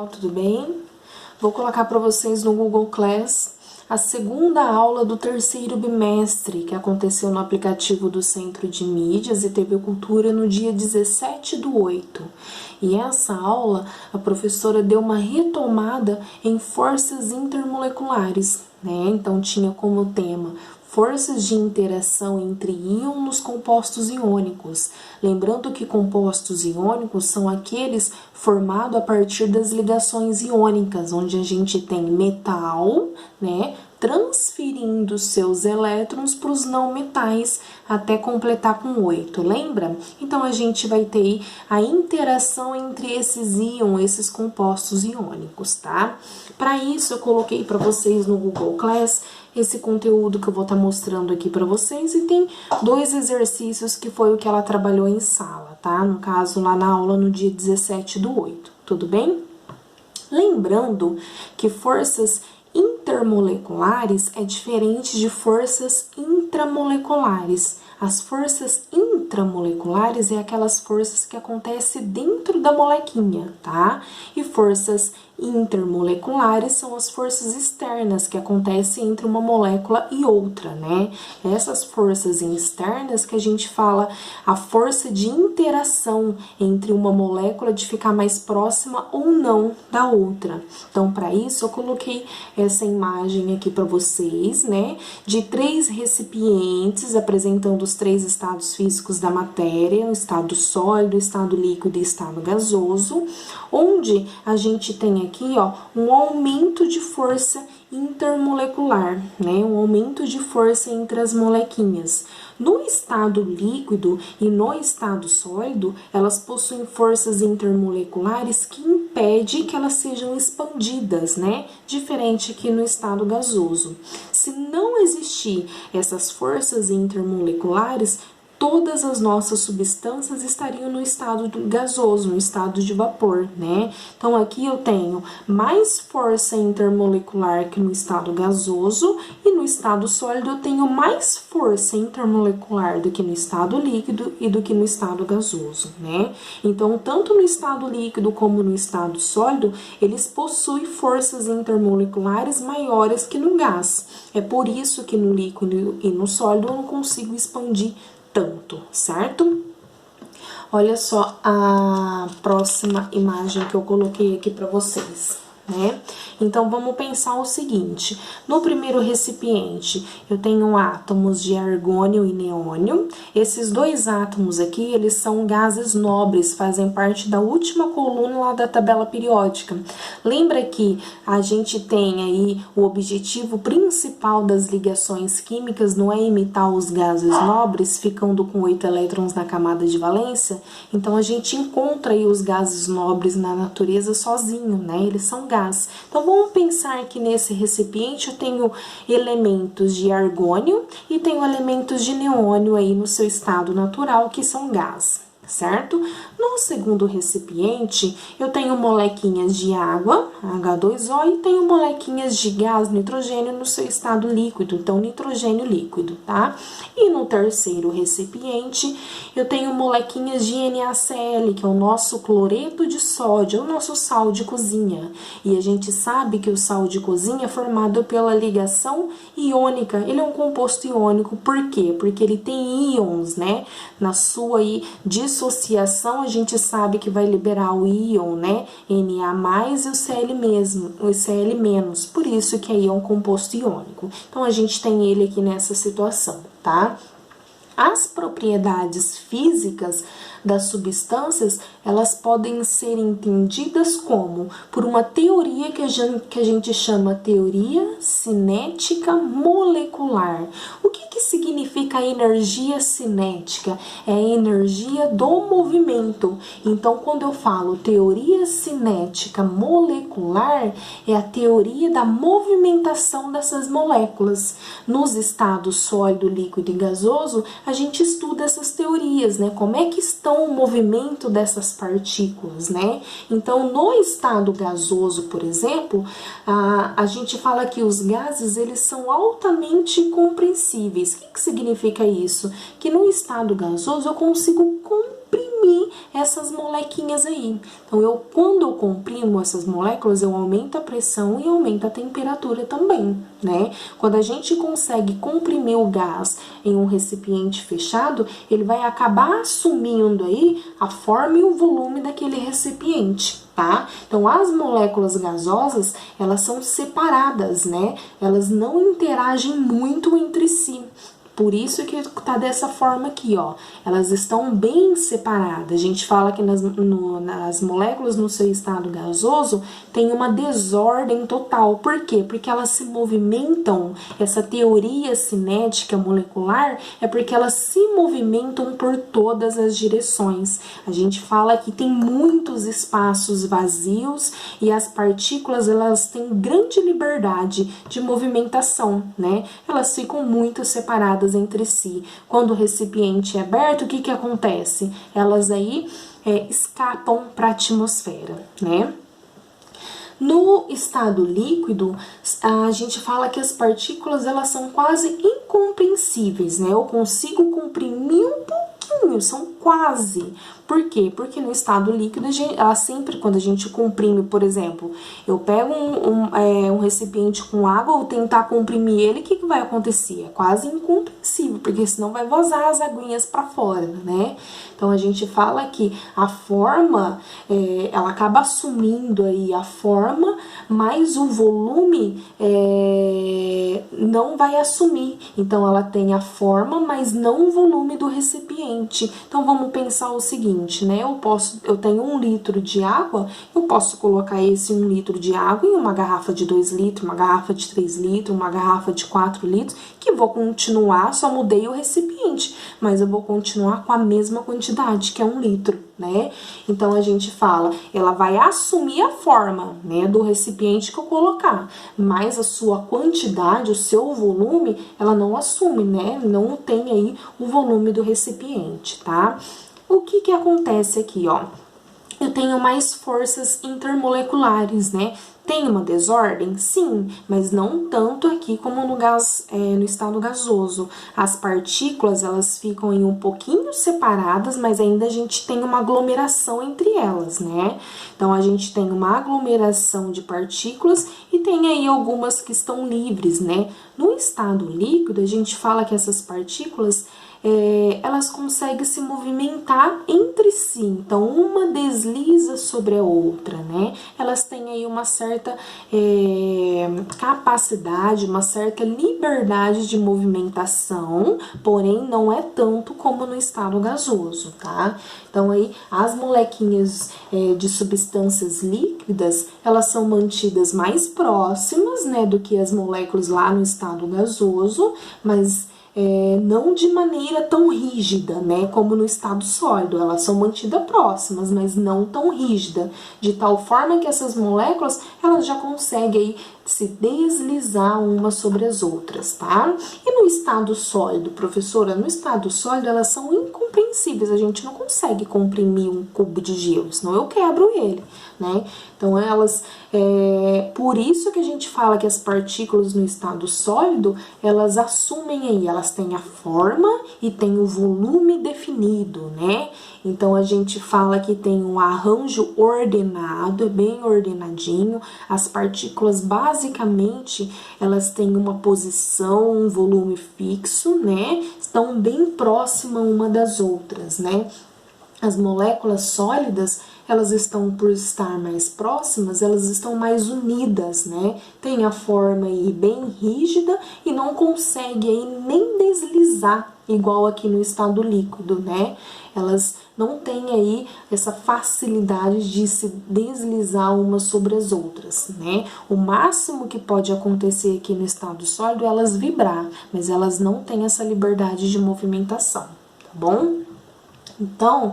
Tudo bem? Vou colocar para vocês no Google Class a segunda aula do terceiro bimestre, que aconteceu no aplicativo do Centro de Mídias e TV Cultura no dia 17/8. E essa aula, a professora deu uma retomada em forças intermoleculares, né? Então, tinha como tema forças de interação entre íons nos compostos iônicos. Lembrando que compostos iônicos são aqueles formados a partir das ligações iônicas, onde a gente tem metal, né, transferindo seus elétrons para os não metais até completar com 8, lembra? Então, a gente vai ter a interação entre esses íons, esses compostos iônicos, tá? Para isso, eu coloquei para vocês no Google Class esse conteúdo que eu vou estar mostrando aqui para vocês e tem 2 exercícios que foi o que ela trabalhou em sala, tá? No caso, lá na aula no dia 17/8, tudo bem? Lembrando que forças intermoleculares é diferente de forças intramoleculares. As forças intramoleculares é aquelas forças que acontecem dentro da molequinha, tá? E forças intermoleculares são as forças externas que acontecem entre uma molécula e outra, né? Essas forças externas que a gente fala a força de interação entre uma molécula de ficar mais próxima ou não da outra. Então, para isso, eu coloquei essa imagem aqui para vocês, né? De 3 recipientes apresentando os 3 estados físicos da matéria, o estado sólido, o estado líquido e o estado gasoso, onde a gente tem aqui, ó, um aumento de força intermolecular, né? Um aumento de força entre as molequinhas. No estado líquido e no estado sólido, elas possuem forças intermoleculares que impedem que elas sejam expandidas, né? Diferente aqui no estado gasoso. Se não existir essas forças intermoleculares, todas as nossas substâncias estariam no estado gasoso, no estado de vapor, né? Então, aqui eu tenho mais força intermolecular que no estado gasoso e no estado sólido eu tenho mais força intermolecular do que no estado líquido e do que no estado gasoso, né? Então, tanto no estado líquido como no estado sólido, eles possuem forças intermoleculares maiores que no gás. É por isso que no líquido e no sólido eu não consigo expandir tanto, certo? Olha só a próxima imagem que eu coloquei aqui para vocês, né? Então, vamos pensar o seguinte, no primeiro recipiente, eu tenho átomos de argônio e neônio, esses 2 átomos aqui, eles são gases nobres, fazem parte da última coluna lá da tabela periódica. Lembra que a gente tem aí o objetivo principal das ligações químicas não é imitar os gases nobres, ficando com 8 elétrons na camada de valência? Então, a gente encontra aí os gases nobres na natureza sozinho, né? Eles são gás. Então, vamos pensar que nesse recipiente eu tenho elementos de argônio e tenho elementos de neônio aí no seu estado natural, que são gás, certo? No segundo recipiente, eu tenho molequinhas de água, H2O, e tenho molequinhas de gás, nitrogênio, no seu estado líquido, então nitrogênio líquido, tá? E no terceiro recipiente, eu tenho molequinhas de NaCl, que é o nosso cloreto de sódio, o nosso sal de cozinha. E a gente sabe que o sal de cozinha é formado pela ligação iônica, ele é um composto iônico, por quê? Porque ele tem íons, né? Na sua dissociação, a gente sabe que vai liberar o íon, né? Na e o Cl mesmo, o Cl-, por isso que aí é um composto iônico. Então, a gente tem ele aqui nessa situação, tá? As propriedades físicas das substâncias, elas podem ser entendidas como por uma teoria que a gente chama teoria cinética molecular. O que significa energia cinética? É a energia do movimento. Então, quando eu falo teoria cinética molecular, é a teoria da movimentação dessas moléculas. Nos estados sólido, líquido e gasoso, a gente estuda essas teorias, né? Como é que estão o movimento dessas partículas, né? Então, no estado gasoso, por exemplo, a gente fala que os gases, eles são altamente compressíveis. O que significa isso? Que no estado gasoso eu consigo comprimir comprimir essas molequinhas aí. Então, quando eu comprimo essas moléculas, eu aumento a pressão e aumento a temperatura também, né? Quando a gente consegue comprimir o gás em um recipiente fechado, ele vai acabar assumindo aí a forma e o volume daquele recipiente, tá? Então, as moléculas gasosas, elas são separadas, né? Elas não interagem muito entre si. Por isso que tá dessa forma aqui, ó. Elas estão bem separadas. A gente fala que nas moléculas no seu estado gasoso tem uma desordem total. Por quê? Porque elas se movimentam, essa teoria cinética molecular é porque elas se movimentam por todas as direções. A gente fala que tem muitos espaços vazios e as partículas, elas têm grande liberdade de movimentação, né? Elas ficam muito separadas entre si. Quando o recipiente é aberto, o que que acontece? Elas aí escapam para a atmosfera, né? No estado líquido, a gente fala que as partículas, elas são quase incompreensíveis, né? Eu consigo comprimir um pouquinho, são quase. Por quê? Porque no estado líquido, sempre quando a gente comprime, por exemplo, eu pego um recipiente com água, vou tentar comprimir ele, o que vai acontecer? É quase incompreensível, porque senão vai vazar as aguinhas para fora, né? Então, a gente fala que a forma, ela acaba assumindo aí a forma, mas o volume não vai assumir. Então, ela tem a forma, mas não o volume do recipiente. Então, vamos pensar o seguinte, né? Eu tenho 1 litro de água, eu posso colocar esse 1 litro de água em uma garrafa de 2 litros, uma garrafa de 3 litros, uma garrafa de 4 litros, que vou continuar, só mudei o recipiente, mas eu vou continuar com a mesma quantidade, que é 1 litro, né? Então, a gente fala, ela vai assumir a forma, né, do recipiente que eu colocar, mas a sua quantidade, o seu volume, ela não assume, né? Não tem aí o volume do recipiente, tá? O que que acontece aqui, ó? Eu tenho mais forças intermoleculares, né? Tem uma desordem? Sim, mas não tanto aqui como no estado gasoso. As partículas, elas ficam em um pouquinho separadas, mas ainda a gente tem uma aglomeração entre elas, né? Então, a gente tem uma aglomeração de partículas e tem aí algumas que estão livres, né? No estado líquido, a gente fala que essas partículas, elas conseguem se movimentar entre si, então uma desliza sobre a outra, né? Elas têm aí uma certa capacidade, uma certa liberdade de movimentação, porém não é tanto como no estado gasoso, tá? Então aí as molequinhas de substâncias líquidas, elas são mantidas mais próximas, né, do que as moléculas lá no estado gasoso, mas não de maneira tão rígida, né, como no estado sólido. Elas são mantidas próximas, mas não tão rígida, de tal forma que essas moléculas, elas já conseguem aí se deslizar umas sobre as outras, tá? E no estado sólido, professora, no estado sólido elas são incompreensíveis, a gente não consegue comprimir um cubo de gelo, senão eu quebro ele, né? Então, elas, por isso que a gente fala que as partículas no estado sólido, elas assumem aí, elas têm a forma e têm o volume definido, né? Então, a gente fala que tem um arranjo ordenado, bem ordenadinho, as partículas basicamente, elas têm uma posição, um volume fixo, né? Estão bem próximas uma das outras, né? As moléculas sólidas, elas estão, por estar mais próximas, elas estão mais unidas, né? Tem a forma aí bem rígida e não consegue aí nem deslizar, igual aqui no estado líquido, né? Elas não têm aí essa facilidade de se deslizar umas sobre as outras, né? O máximo que pode acontecer aqui no estado sólido é elas vibrar, mas elas não têm essa liberdade de movimentação, tá bom? Então,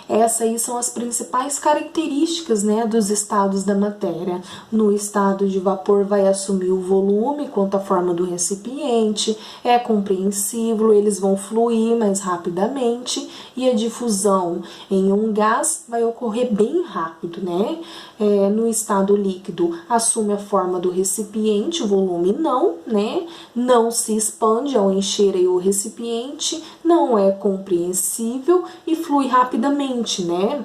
essas aí são as principais características, né, dos estados da matéria. No estado de vapor vai assumir o volume quanto à forma do recipiente, é compreensível, eles vão fluir mais rapidamente, e a difusão em um gás vai ocorrer bem rápido, né? No estado líquido assume a forma do recipiente, o volume não, né? Não se expande ao encher aí o recipiente, não é compreensivo, incompreensível e flui rapidamente, né?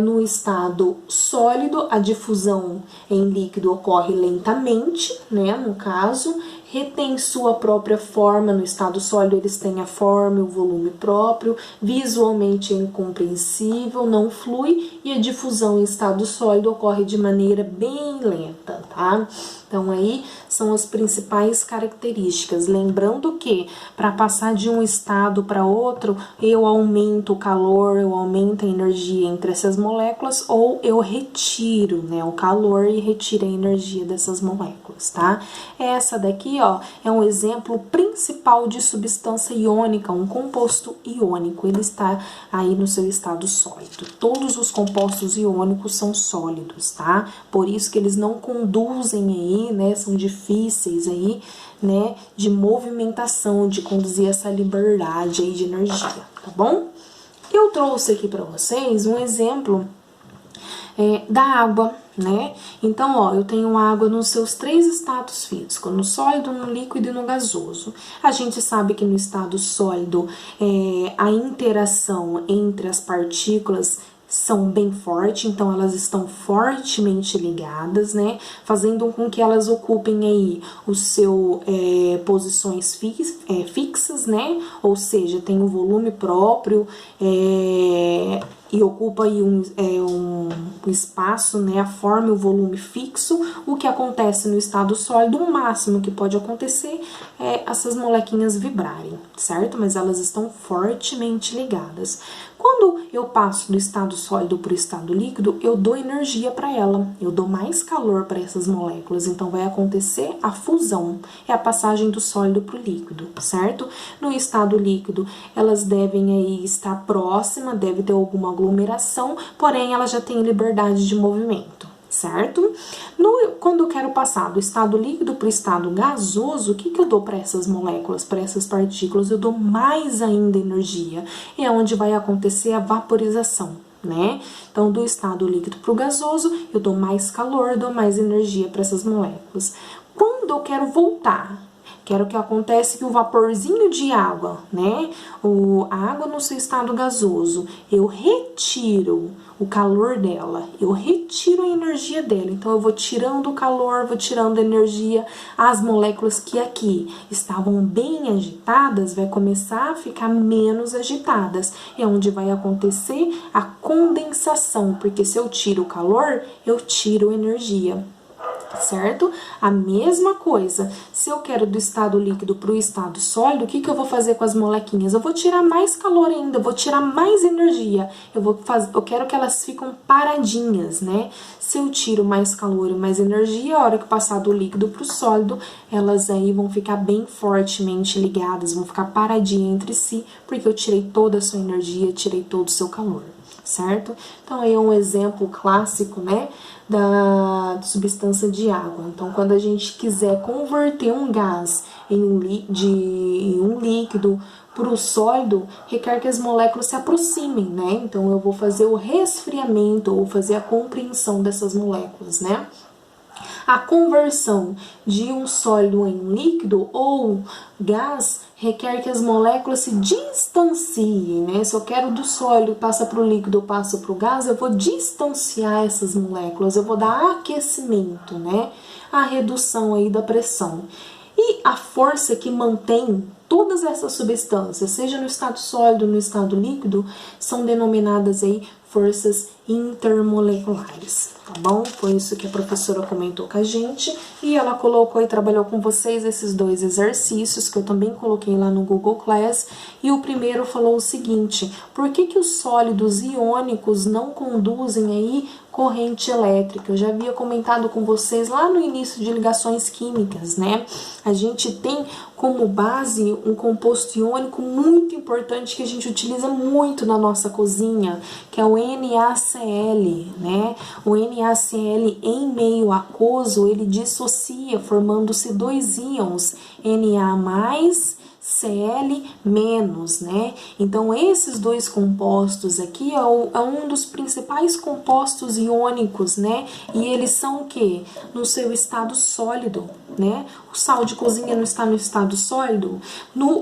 No estado sólido, a difusão em líquido ocorre lentamente, né? No caso, retém sua própria forma. No estado sólido, eles têm a forma e o volume próprio, visualmente é incompreensível, não flui, e a difusão em estado sólido ocorre de maneira bem lenta, tá? Então, aí são as principais características. Lembrando que, para passar de um estado para outro, eu aumento o calor, eu aumento a energia entre essas moléculas, ou eu retiro, né, o calor e retiro a energia dessas moléculas, tá? Essa daqui, ó, é um exemplo principal de substância iônica, um composto iônico. Ele está aí no seu estado sólido. Todos os compostos iônicos são sólidos, tá? Por isso que eles não conduzem aí, né, são difíceis aí, né, de movimentação, de conduzir essa liberdade aí de energia, tá bom? Eu trouxe aqui para vocês um exemplo da água, né? Então, ó, eu tenho água nos seus 3 estados físicos, no sólido, no líquido e no gasoso. A gente sabe que no estado sólido, a interação entre as partículas são bem fortes, então elas estão fortemente ligadas, né, fazendo com que elas ocupem aí o seu posições fixas, né, ou seja, tem um volume próprio e ocupa aí um espaço, né, a forma e o volume fixo. O que acontece no estado sólido, o máximo que pode acontecer é essas molequinhas vibrarem, certo? Mas elas estão fortemente ligadas. Quando eu passo do estado sólido para o estado líquido, eu dou energia para ela, eu dou mais calor para essas moléculas, então vai acontecer a fusão, é a passagem do sólido para o líquido, certo? No estado líquido, elas devem aí estar próximas, deve ter alguma aglomeração, porém ela já tem liberdade de movimento, certo? Quando eu quero passar do estado líquido para o estado gasoso, o que eu dou para essas moléculas, para essas partículas? Eu dou mais ainda energia, é onde vai acontecer a vaporização, né? Então, do estado líquido para o gasoso, eu dou mais calor, dou mais energia para essas moléculas. Quando eu quero voltar, quero que acontece que o vaporzinho de água, né? A água no seu estado gasoso, eu retiro o calor dela, eu retiro a energia dela. Então, eu vou tirando o calor, vou tirando a energia. As moléculas que aqui estavam bem agitadas, vai começar a ficar menos agitadas. É onde vai acontecer a condensação, porque se eu tiro o calor, eu tiro energia. Certo? A mesma coisa, se eu quero do estado líquido para o estado sólido, o que eu vou fazer com as molequinhas? Eu vou tirar mais calor ainda, eu vou tirar mais energia, eu quero que elas fiquem paradinhas, né? Se eu tiro mais calor e mais energia, a hora que passar do líquido para o sólido, elas aí vão ficar bem fortemente ligadas, vão ficar paradinhas entre si, porque eu tirei toda a sua energia, tirei todo o seu calor, certo? Então, aí é um exemplo clássico, né, da substância de água. Então, quando a gente quiser converter um gás em um líquido para o sólido, requer que as moléculas se aproximem, né? Então, eu vou fazer o resfriamento ou fazer a compreensão dessas moléculas, né? A conversão de um sólido em um líquido ou gás requer que as moléculas se distanciem, né? Se eu quero do sólido, passa para o líquido, passa para o gás, eu vou distanciar essas moléculas, eu vou dar aquecimento, né? A redução aí da pressão. E a força que mantém todas essas substâncias, seja no estado sólido, no estado líquido, são denominadas aí forças intermoleculares, tá bom? Foi isso que a professora comentou com a gente e ela colocou e trabalhou com vocês esses 2 exercícios que eu também coloquei lá no Google Class. E o primeiro falou o seguinte: por que os sólidos iônicos não conduzem aí corrente elétrica? Eu já havia comentado com vocês lá no início de ligações químicas, né? A gente tem como base um composto iônico muito importante que a gente utiliza muito na nossa cozinha, que é o NaCl, né? O NaCl em meio aquoso, ele dissocia, formando-se 2 íons, Na+, Cl-, né? Então, esses dois compostos aqui é um dos principais compostos iônicos, né? E eles são o quê? No seu estado sólido, né? O sal de cozinha não está no estado sólido?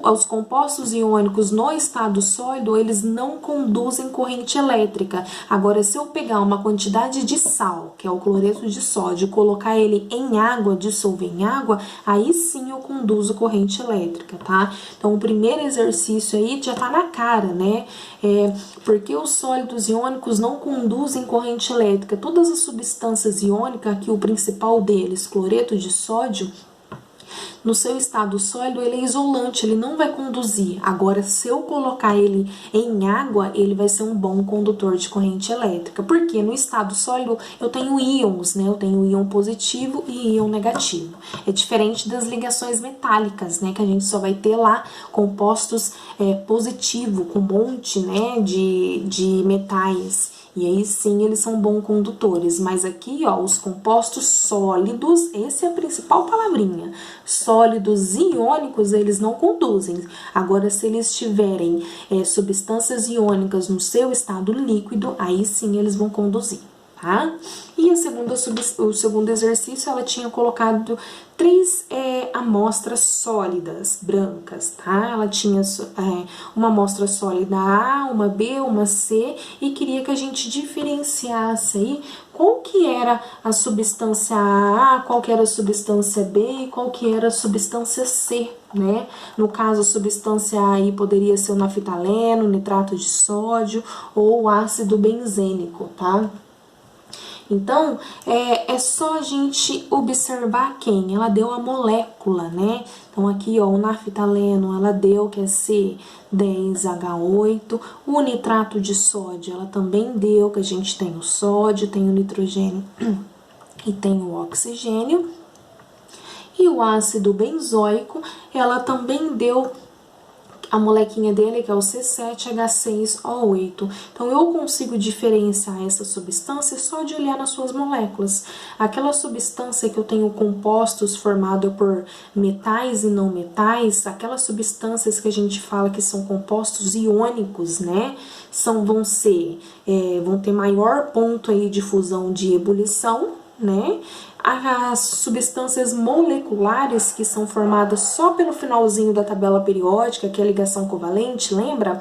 Os compostos iônicos no estado sólido, eles não conduzem corrente elétrica. Agora, se eu pegar uma quantidade de sal, que é o cloreto de sódio, e colocar ele em água, dissolver em água, aí sim eu conduzo corrente elétrica, tá? Então, o primeiro exercício aí já tá na cara, né? Porque os sólidos iônicos não conduzem corrente elétrica. Todas as substâncias iônicas, aqui o principal deles, cloreto de sódio, no seu estado sólido, ele é isolante, ele não vai conduzir. Agora, se eu colocar ele em água, ele vai ser um bom condutor de corrente elétrica. Porque no estado sólido, eu tenho íons, né? Eu tenho íon positivo e íon negativo. É diferente das ligações metálicas, né? Que a gente só vai ter lá compostos positivo, com um monte, né? de metais. E aí sim eles são bons condutores, mas aqui ó, os compostos sólidos, essa é a principal palavrinha, sólidos iônicos eles não conduzem. Agora se eles tiverem substâncias iônicas no seu estado líquido, aí sim eles vão conduzir. Tá? E o segundo exercício, ela tinha colocado 3 amostras sólidas, brancas, tá? Ela tinha uma amostra sólida A, uma B, uma C, e queria que a gente diferenciasse aí qual que era a substância A, qual que era a substância B e qual que era a substância C, né? No caso, a substância A aí poderia ser o naftaleno, nitrato de sódio ou o ácido benzênico, tá? Então, é só a gente observar quem? Ela deu a molécula, né? Então, aqui, ó, o naftaleno, ela deu que é C10H8. O nitrato de sódio, ela também deu que a gente tem o sódio, tem o nitrogênio e tem o oxigênio. E o ácido benzoico, ela também deu a molequinha dele, que é o C7H6O8. Então, eu consigo diferenciar essa substância só de olhar nas suas moléculas. Aquela substância que eu tenho compostos formados por metais e não metais, aquelas substâncias que a gente fala que são compostos iônicos, né? Vão ter maior ponto aí de fusão de ebulição, né? As substâncias moleculares que são formadas só pelo finalzinho da tabela periódica, que é a ligação covalente, lembra?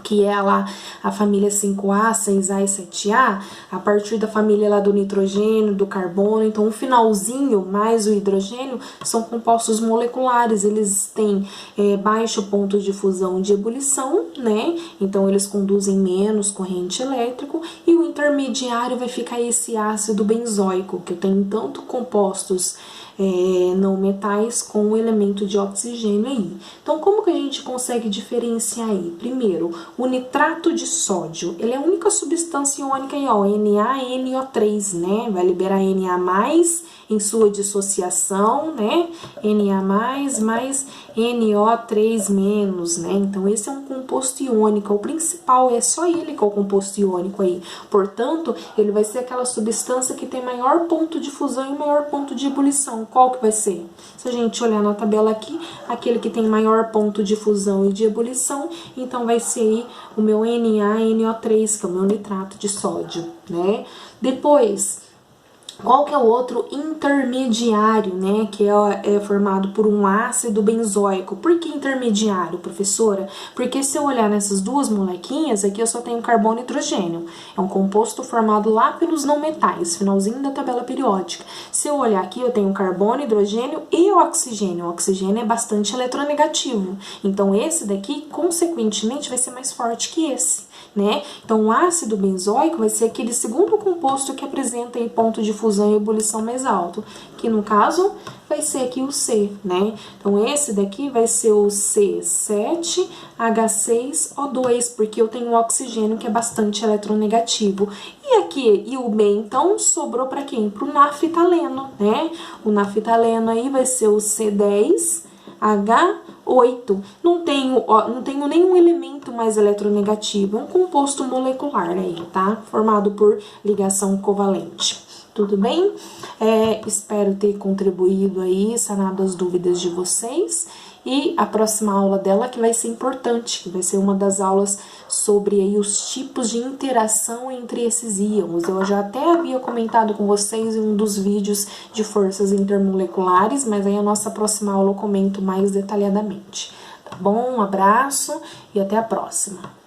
Que é lá a família 5A, 6A e 7A, a partir da família lá do nitrogênio, do carbono, então o finalzinho mais o hidrogênio são compostos moleculares, eles têm baixo ponto de fusão de ebulição, né? Então eles conduzem menos corrente elétrica, e o intermediário vai ficar esse ácido benzoico, que tem tanto compostos não metais com o elemento de oxigênio aí. Então, como que a gente consegue diferenciar aí? Primeiro, o nitrato de sódio, ele é a única substância iônica aí, ó, NaNO3, né? Vai liberar Na+, em sua dissociação, né? Na+, mais NO3-, né? Então, esse é um composto iônico, o principal, é só ele que é o composto iônico aí. Portanto, ele vai ser aquela substância que tem maior ponto de fusão e maior ponto de ebulição. Qual que vai ser? Se a gente olhar na tabela aqui, aquele que tem maior ponto de fusão e de ebulição, então vai ser aí o meu NaNO3, que é o meu nitrato de sódio, né? Depois, qual que é o outro intermediário, né, que é formado por um ácido benzoico? Por que intermediário, professora? Porque se eu olhar nessas duas molequinhas, aqui eu só tenho carbono e hidrogênio. É um composto formado lá pelos não metais, finalzinho da tabela periódica. Se eu olhar aqui, eu tenho carbono, hidrogênio e oxigênio. O oxigênio é bastante eletronegativo. Então, esse daqui, consequentemente, vai ser mais forte que esse, né? Então, o ácido benzoico vai ser aquele segundo composto que apresenta aí ponto de fusão e ebulição mais alto, que no caso vai ser aqui o C, né? Então, esse daqui vai ser o C7H6O2, porque eu tenho o oxigênio que é bastante eletronegativo. E aqui, e o B, então, sobrou para quem? Para o naftaleno, né? O naftaleno aí vai ser o C10H8. Não tenho nenhum elemento mais eletronegativo, é um composto molecular aí, tá? Formado por ligação covalente. Tudo bem? Espero ter contribuído aí, sanado as dúvidas de vocês. E a próxima aula dela que vai ser importante, que vai ser uma das aulas sobre aí os tipos de interação entre esses íons. Eu já até havia comentado com vocês em um dos vídeos de forças intermoleculares, mas aí a nossa próxima aula eu comento mais detalhadamente. Tá bom? Um abraço e até a próxima.